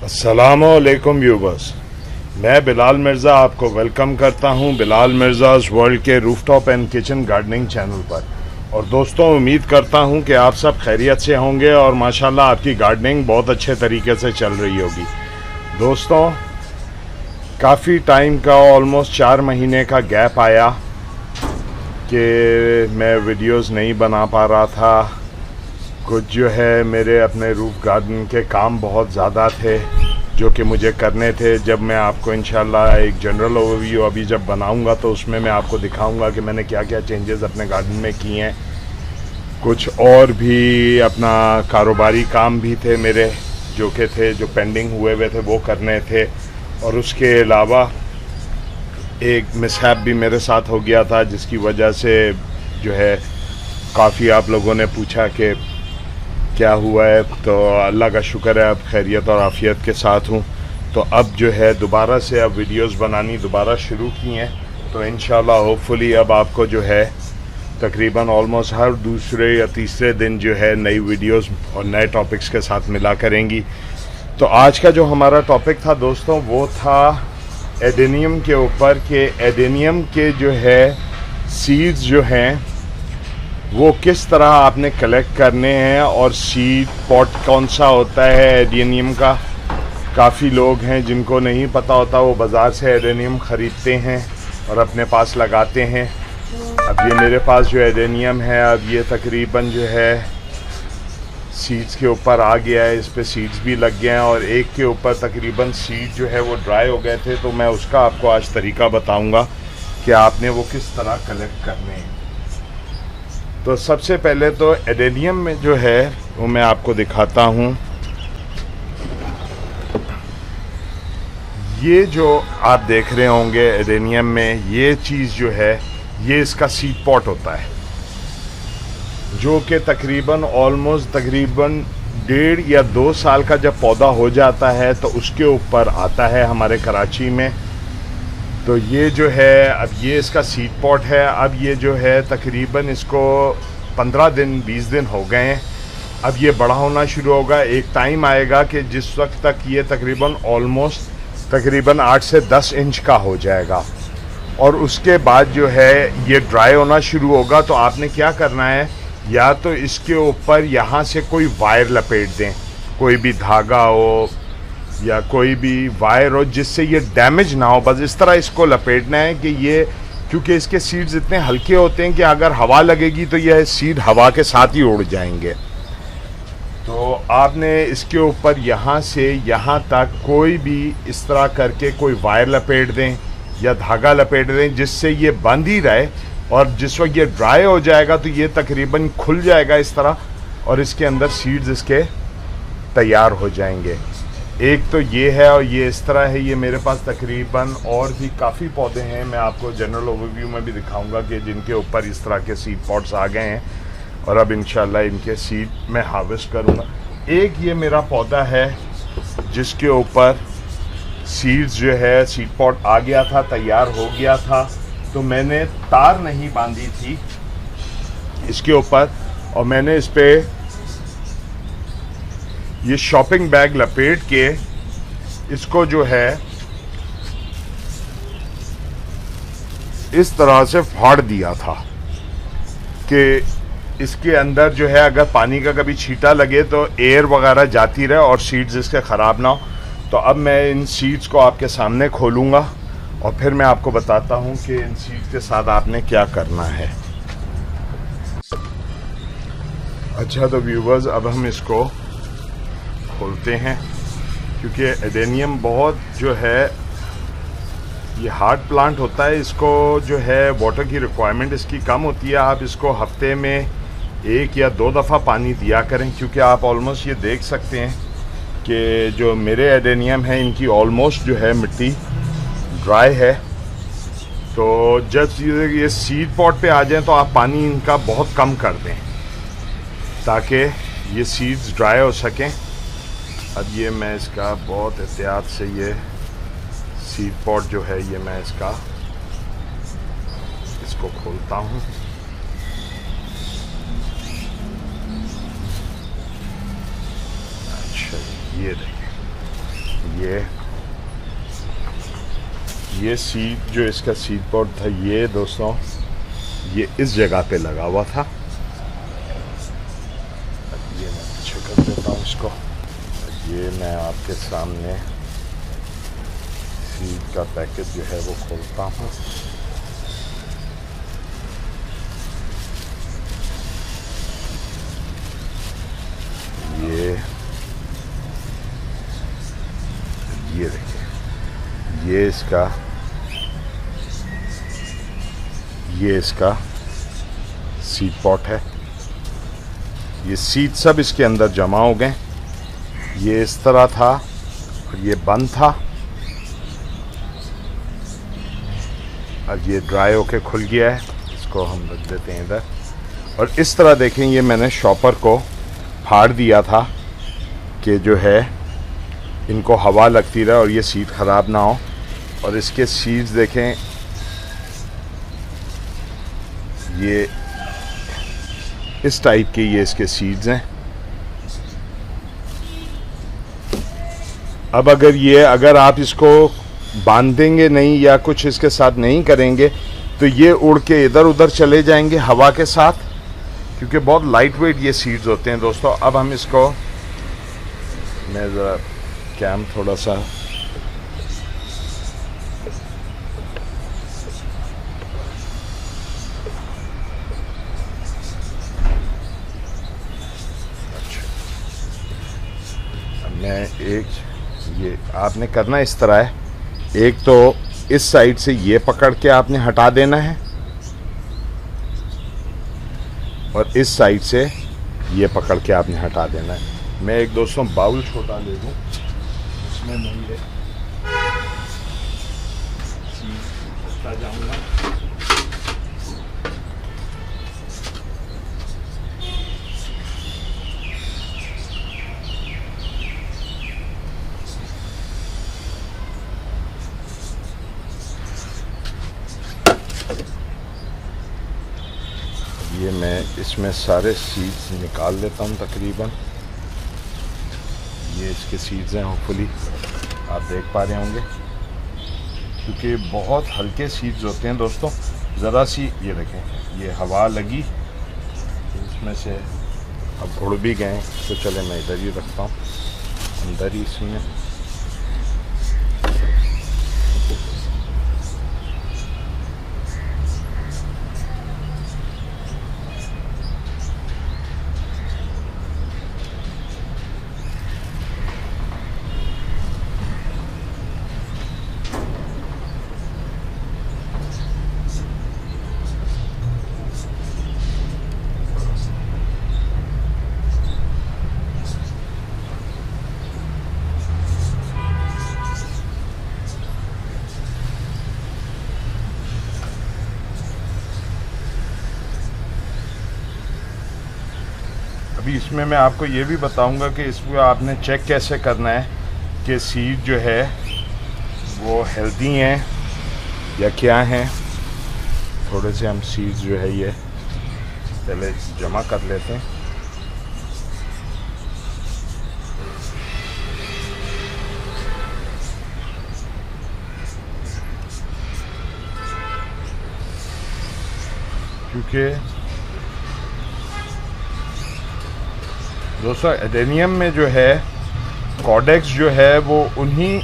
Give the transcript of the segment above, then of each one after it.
अस्सलामुअलैकुम व्यूवर्स, मैं बिलाल मिर्ज़ा आपको वेलकम करता हूं बिलाल मिर्ज़ाज़ वर्ल्ड के rooftop and kitchen gardening channel पर। और दोस्तों, उम्मीद करता हूं कि आप सब खैरियत से होंगे और माशाल्लाह आपकी गार्डनिंग बहुत अच्छे तरीके से चल रही होगी। दोस्तों, काफ़ी टाइम का ऑलमोस्ट 4 महीने का गैप आया कि मैं वीडियोस नहीं बना पा रहा था। कुछ जो है मेरे अपने रूफ गार्डन के काम बहुत ज़्यादा थे जो कि मुझे करने थे। जब मैं आपको इंशाल्लाह एक जनरल ओवरव्यू अभी जब बनाऊंगा तो उसमें मैं आपको दिखाऊंगा कि मैंने क्या क्या चेंजेस अपने गार्डन में किए हैं। कुछ और भी अपना कारोबारी काम भी थे मेरे जो पेंडिंग हुए थे, वो करने थे। और उसके अलावा एक मिसहैप भी मेरे साथ हो गया था जिसकी वजह से जो है काफ़ी आप लोगों ने पूछा कि क्या हुआ है। तो अल्लाह का शुक्र है अब खैरियत और आफियत के साथ हूँ। तो अब जो है दोबारा से अब वीडियोस बनानी दोबारा शुरू की हैं। तो इंशाल्लाह होपफुली अब आपको जो है तकरीबन ऑलमोस्ट हर दूसरे या तीसरे दिन जो है नई वीडियोस और नए टॉपिक्स के साथ मिला करेंगी। तो आज का जो हमारा टॉपिक था दोस्तों, वो था एडेनियम के ऊपर के एडेनियम के जो है सीड्स जो हैं वो किस तरह आपने कलेक्ट करने हैं और सीड पॉट कौन सा होता है एडेनियम का। काफ़ी लोग हैं जिनको नहीं पता होता, वो बाज़ार से एडेनियम ख़रीदते हैं और अपने पास लगाते हैं। अब ये मेरे पास जो एडेनियम है, अब ये तकरीबन जो है सीड्स के ऊपर आ गया है, इस पे सीड्स भी लग गए हैं और एक के ऊपर तकरीबन सीड जो है वो ड्राई हो गए थे। तो मैं उसका आपको आज तरीका बताऊँगा कि आपने वो किस तरह कलेक्ट करने हैं। तो सबसे पहले तो एडेनियम में जो है वो मैं आपको दिखाता हूँ। ये जो आप देख रहे होंगे एडेनियम में, ये चीज़ जो है ये इसका सीड पॉट होता है जो कि तकरीबन ऑलमोस्ट 1.5 या 2 साल का जब पौधा हो जाता है तो उसके ऊपर आता है हमारे कराची में। तो ये जो है अब ये इसका सीड पॉट है। अब ये जो है तकरीबन इसको 15 दिन 20 दिन हो गए हैं। अब ये बड़ा होना शुरू होगा। एक टाइम आएगा कि जिस वक्त तक ये तकरीबन ऑलमोस्ट तकरीबन 8 से 10 इंच का हो जाएगा और उसके बाद जो है ये ड्राई होना शुरू होगा। तो आपने क्या करना है, या तो इसके ऊपर यहाँ से कोई वायर लपेट दें, कोई भी धागा हो या कोई भी वायर हो जिससे ये डैमेज ना हो। बस इस तरह इसको लपेटना है कि ये, क्योंकि इसके सीड्स इतने हल्के होते हैं कि अगर हवा लगेगी तो यह सीड हवा के साथ ही उड़ जाएंगे। तो आपने इसके ऊपर यहाँ से यहाँ तक कोई भी इस तरह करके कोई वायर लपेट दें या धागा लपेट दें जिससे ये बंद ही रहे। और जिस वक्त ये ड्राई हो जाएगा तो ये तकरीबन खुल जाएगा इस तरह और इसके अंदर सीड्स इसके तैयार हो जाएंगे। एक तो ये है और ये इस तरह है। ये मेरे पास तकरीबन और भी काफ़ी पौधे हैं, मैं आपको जनरल ओवरव्यू में भी दिखाऊंगा कि जिनके ऊपर इस तरह के सीड पॉट्स आ गए हैं और अब इंशाल्लाह इनके सीड मैं हार्वेस्ट करूंगा। एक ये मेरा पौधा है जिसके ऊपर सीड्स जो है सीड पॉट आ गया था, तैयार हो गया था। तो मैंने तार नहीं बांधी थी इसके ऊपर और मैंने इस पे ये शॉपिंग बैग लपेट के इसको जो है इस तरह से फाड़ दिया था कि इसके अंदर जो है अगर पानी का कभी छींटा लगे तो एयर वगैरह जाती रहे और सीड्स इसके ख़राब ना हो। तो अब मैं इन सीड्स को आपके सामने खोलूँगा और फिर मैं आपको बताता हूँ कि इन सीड्स के साथ आपने क्या करना है। अच्छा, तो व्यूवर्स अब हम इसको खोलते हैं क्योंकि एडेनियम बहुत जो है ये हार्ड प्लांट होता है, इसको जो है वाटर की रिक्वायरमेंट इसकी कम होती है। आप इसको हफ्ते में 1 या 2 दफ़ा पानी दिया करें, क्योंकि आप ऑलमोस्ट ये देख सकते हैं कि जो मेरे एडेनियम है इनकी ऑलमोस्ट जो है मिट्टी ड्राई है। तो जब ये सीड पॉट पे आ जाएं तो आप पानी इनका बहुत कम कर दें ताकि ये सीड्स ड्राई हो सकें। अब ये मैं इसका बहुत एहतियात से ये सीड पॉट जो है ये मैं इसको खोलता हूँ। अच्छा, ये देखें, ये सीड जो इसका सीड पॉट था ये दोस्तों ये इस जगह पे लगा हुआ था। ये मैं पीछे कर देता हूँ इसको। ये मैं आपके सामने सीड का पैकेट जो है वो खोलता हूँ। ये देखिए, ये इसका सीड पॉट है। ये सीड सब इसके अंदर जमा हो गए। ये इस तरह था और ये बंद था। अब ये ड्राई होके खुल गया है, इसको हम रख देते हैं इधर। और इस तरह देखें, ये मैंने शॉपर को फाड़ दिया था कि जो है इनको हवा लगती रहे और ये सीड ख़राब ना हो। और इसके सीड्स देखें, ये इस टाइप के ये इसके सीड्स हैं। अब अगर आप इसको बांधेंगे नहीं या कुछ इसके साथ नहीं करेंगे तो ये उड़ के इधर उधर चले जाएंगे हवा के साथ, क्योंकि बहुत लाइट वेट ये सीड्स होते हैं दोस्तों। अब हम इसको, मैं ज़रा कैम थोड़ा सा अच्छा, अब मैं ये आपने करना इस तरह है, एक तो इस साइड से ये पकड़ के आपने हटा देना है और इस साइड से ये पकड़ के आपने हटा देना है। मैं एक दोस्तों बाउल छोटा ले लूँ, उसमें मैं ये होता जाऊँगा। ये मैं इसमें सारे सीड्स निकाल लेता हूँ तकरीबन। ये इसके सीड्स हैं, होपफुली आप देख पा रहे होंगे, क्योंकि बहुत हल्के सीड्स होते हैं दोस्तों। ज़रा सी ये देखें, ये हवा लगी इसमें से अब उड़ भी गए। तो चले मैं इधर ही रखता हूँ, अंदर ही इसमें। अभी इसमें मैं आपको ये भी बताऊंगा कि इसमें आपने चेक कैसे करना है कि सीड जो है वो हेल्दी हैं या क्या हैं। थोड़े से हम सीड्स जो है ये पहले जमा कर लेते हैं। क्योंकि दोस्तों एडेनियम में जो है कॉडेक्स जो है वो उन्हीं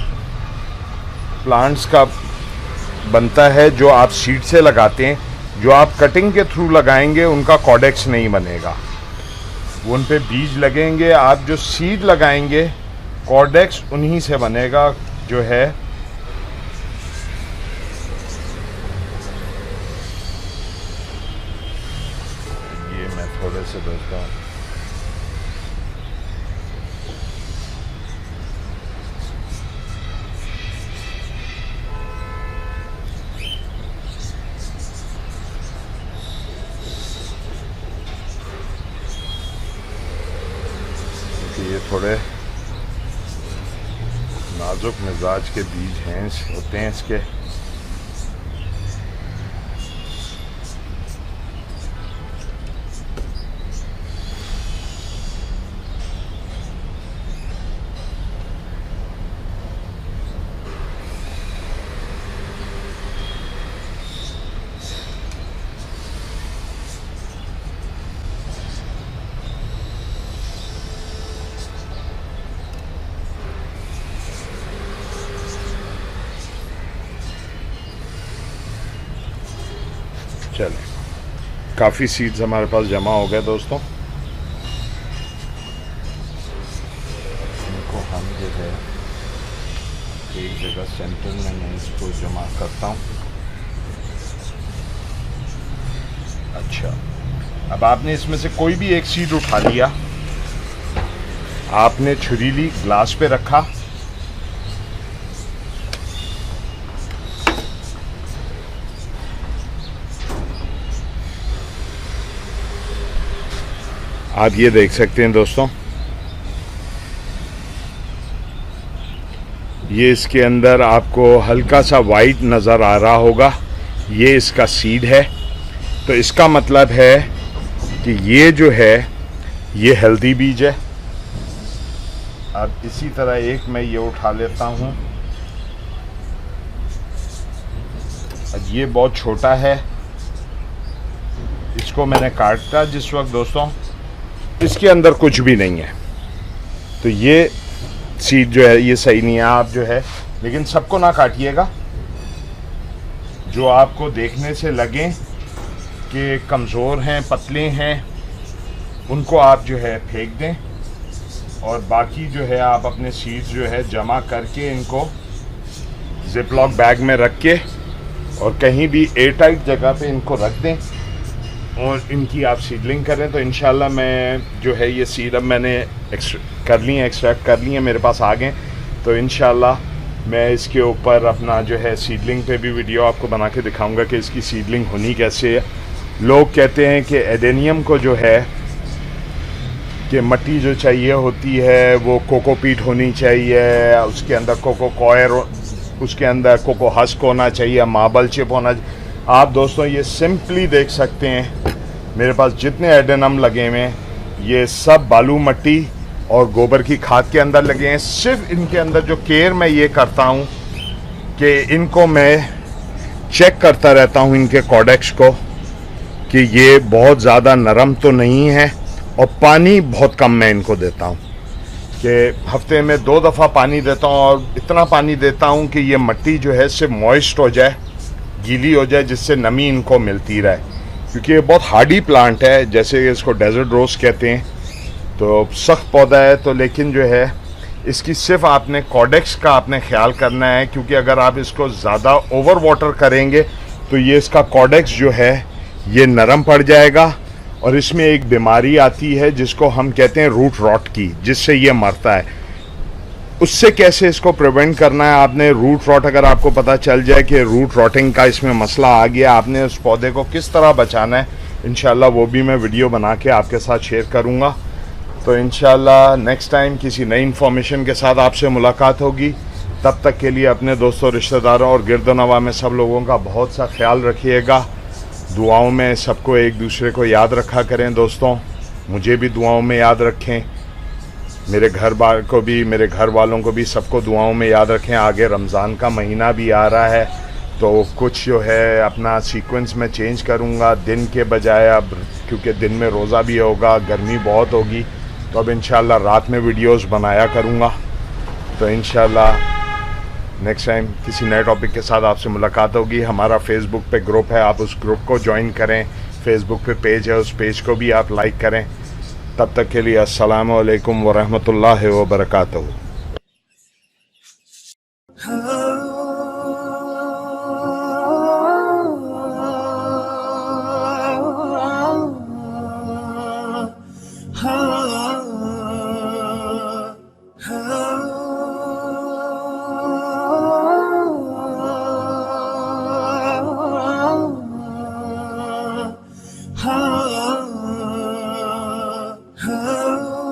प्लांट्स का बनता है जो आप सीड से लगाते हैं। जो आप कटिंग के थ्रू लगाएंगे उनका कॉडेक्स नहीं बनेगा, वो उन पे बीज लगेंगे। आप जो सीड लगाएंगे कॉडेक्स उन्हीं से बनेगा, जो है तरह से दोस्तों। ये थोड़े नाजुक मिजाज के बीज हैं होते हैं इसके। चलें, काफ़ी सीड्स हमारे पास जमा हो गए दोस्तों। इनको हम जो है एक जगह सेंटर में मैं इसको जमा करता हूँ। अच्छा, अब आपने इसमें से कोई भी एक सीड उठा लिया, आपने छुरी ली, ग्लास पे रखा, आप ये देख सकते हैं दोस्तों, ये इसके अंदर आपको हल्का सा वाइट नज़र आ रहा होगा, ये इसका सीड है। तो इसका मतलब है कि ये जो है ये हेल्दी बीज है। अब इसी तरह एक मैं ये उठा लेता हूँ। अब ये बहुत छोटा है, इसको मैंने काटा जिस वक्त दोस्तों, इसके अंदर कुछ भी नहीं है। तो ये सीड जो है ये सही नहीं है। आप जो है, लेकिन सबको ना काटिएगा, जो आपको देखने से लगे कि कमज़ोर हैं, पतले हैं, उनको आप जो है फेंक दें। और बाकी जो है आप अपने सीड्स जो है जमा करके इनको जिपलॉक बैग में रख के और कहीं भी एयर टाइट जगह पे इनको रख दें और इनकी आप सीडलिंग करें। तो इंशाल्लाह मैं जो है ये सीड अब मैंने एक्सट्रैक्ट कर ली है, मेरे पास आ गए। तो इंशाल्लाह मैं इसके ऊपर अपना जो है सीडलिंग पे भी वीडियो आपको बना के दिखाऊंगा कि इसकी सीडलिंग होनी कैसे है। लोग कहते हैं कि एडेनियम को जो है कि मट्टी जो चाहिए होती है वो कोकोपीट होनी चाहिए, उसके अंदर कोको कॉयर, उसके अंदर कोको हस्क होना चाहिए, मार्बल चिप होना चाहिए। आप दोस्तों ये सिंपली देख सकते हैं, मेरे पास जितने एडेनम लगे हुए हैं ये सब बालू मट्टी और गोबर की खाद के अंदर लगे हैं। सिर्फ इनके अंदर जो केयर मैं ये करता हूँ कि इनको मैं चेक करता रहता हूँ, इनके कॉडेक्स को, कि ये बहुत ज़्यादा नरम तो नहीं है। और पानी बहुत कम मैं इनको देता हूँ कि हफ्ते में 2 दफ़ा पानी देता हूँ। और इतना पानी देता हूँ कि ये मट्टी जो है सिर्फ मॉइस्ट हो जाए, गीली हो जाए, जिससे नमी इनको मिलती रहे। क्योंकि ये बहुत हार्डी प्लांट है, जैसे इसको डेजर्ट रोज़ कहते हैं, तो सख्त पौधा है। तो लेकिन जो है इसकी सिर्फ आपने कॉडेक्स का आपने ख्याल करना है, क्योंकि अगर आप इसको ज़्यादा ओवर वाटर करेंगे तो ये इसका कॉडेक्स जो है ये नरम पड़ जाएगा। और इसमें एक बीमारी आती है जिसको हम कहते हैं रूट रॉट की, जिससे ये मरता है। उससे कैसे इसको प्रिवेंट करना है, आपने रूट रॉट, अगर आपको पता चल जाए कि रूट रॉटिंग का इसमें मसला आ गया, आपने उस पौधे को किस तरह बचाना है, इंशाल्लाह वो भी मैं वीडियो बना के आपके साथ शेयर करूंगा। तो इंशाल्लाह नेक्स्ट टाइम किसी नई इन्फॉर्मेशन के साथ आपसे मुलाकात होगी। तब तक के लिए अपने दोस्तों, रिश्तेदारों और गिरदोनवा में सब लोगों का बहुत सा ख्याल रखिएगा। दुआओं में सबको एक दूसरे को याद रखा करें दोस्तों, मुझे भी दुआओं में याद रखें, मेरे घर बार को भी, मेरे घर वालों को भी, सबको दुआओं में याद रखें। आगे रमज़ान का महीना भी आ रहा है, तो कुछ जो है अपना सीक्वेंस में चेंज करूँगा दिन के बजाय अब, क्योंकि दिन में रोज़ा भी होगा, गर्मी बहुत होगी, तो अब इंशाल्लाह रात में वीडियोस बनाया करूँगा। तो इंशाल्लाह नेक्स्ट टाइम किसी नए टॉपिक के साथ आपसे मुलाकात होगी। हमारा फेसबुक पे ग्रुप है, आप उस ग्रुप को ज्वाइन करें। फेसबुक पे पेज है, उस पेज को भी आप लाइक करें। तब तक के लिए अस्सलामु अलैकुम व रहमतुल्लाहि व बरकातहू।